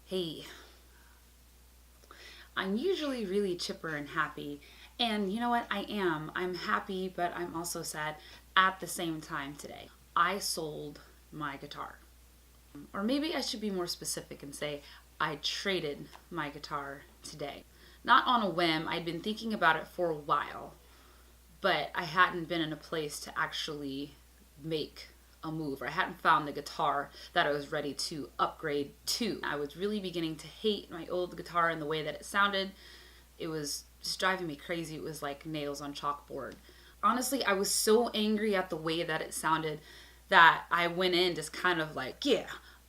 Hey, I'm usually really chipper and happy. And you know what? I am. I'm happy, but I'm also sad at the same time today. I sold my guitar. Or maybe I should be more specific and say I traded my guitar today. Not on a whim, I'd been thinking about it for a while, but I hadn't been in a place to actually make a move, or I hadn't found the guitar that I was ready to upgrade to. I was really beginning to hate my old guitar and the way that it sounded. It was just driving me crazy. It was like nails on chalkboard. Honestly, I was so angry at the way that it sounded that I went in just kind of like, yeah,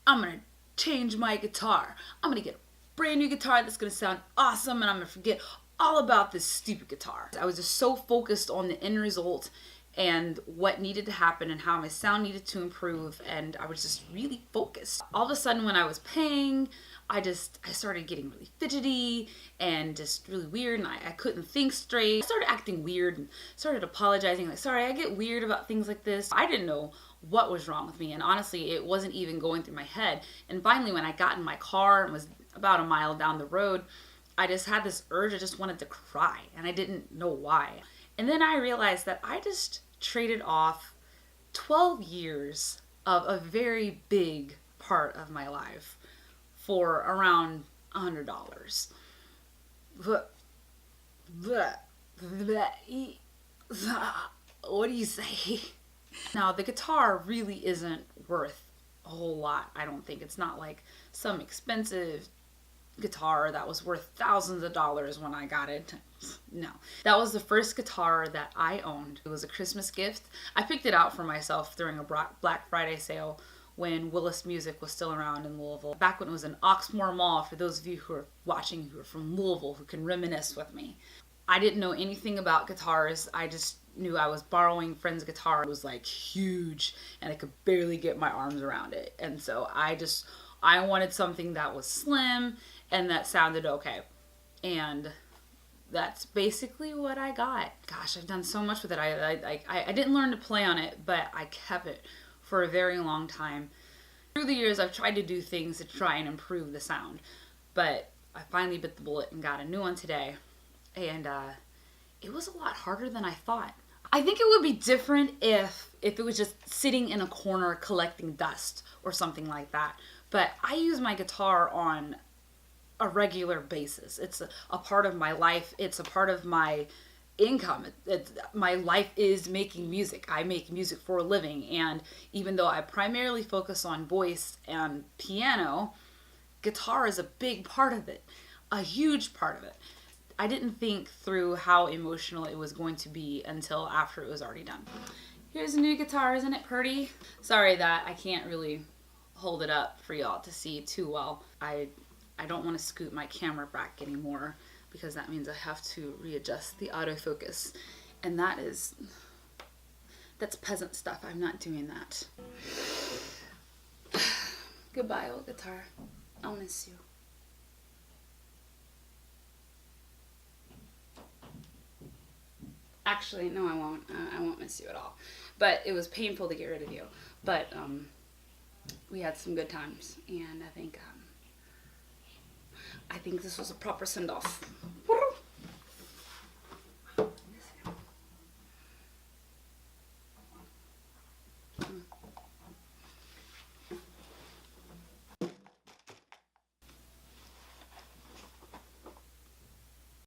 I'm gonna change my guitar. I'm gonna get a brand new guitar that's gonna sound awesome, and I'm gonna forget all about this stupid guitar. I was just so focused on the end result and what needed to happen and how my sound needed to improve, and I was just really focused. All of a sudden when I was paying, I started getting really fidgety and just really weird, and I couldn't think straight. I started acting weird and started apologizing, like, sorry, I get weird about things like this. I didn't know what was wrong with me, and honestly it wasn't even going through my head. And finally, when I got in my car and was about a mile down the road, I just had this urge. I just wanted to cry, and I didn't know why. And then I realized that I just traded off 12 years of a very big part of my life for around $100. What do you say? Now, the guitar really isn't worth a whole lot, I don't think. It's not like some expensive guitar that was worth thousands of dollars when I got it. No. That was the first guitar that I owned. It was a Christmas gift. I picked it out for myself during a Black Friday sale when Willis Music was still around in Louisville. Back when it was in Oxmoor Mall, for those of you who are watching who are from Louisville who can reminisce with me. I didn't know anything about guitars. I just knew I was borrowing a friend's guitar. It was like huge and I could barely get my arms around it. And so I wanted something that was slim and that sounded okay. And that's basically what I got. Gosh, I've done so much with it. I didn't learn to play on it, but I kept it for a very long time. Through the years, I've tried to do things to try and improve the sound, but I finally bit the bullet and got a new one today. And it was a lot harder than I thought. I think it would be different if it was just sitting in a corner collecting dust or something like that. But I use my guitar on a regular basis. It's a part of my life. It's a part of my income. My life is making music. I make music for a living. And even though I primarily focus on voice and piano, guitar is a big part of it, a huge part of it. I didn't think through how emotional it was going to be until after it was already done. Here's a new guitar. Isn't it pretty? Sorry that I can't really hold it up for y'all to see too well. I don't want to scoot my camera back anymore because that means I have to readjust the autofocus. And that's peasant stuff. I'm not doing that. Goodbye, old guitar. I'll miss you. Actually, no, I won't. I won't miss you at all. But it was painful to get rid of you. But we had some good times, and I think this was a proper send-off.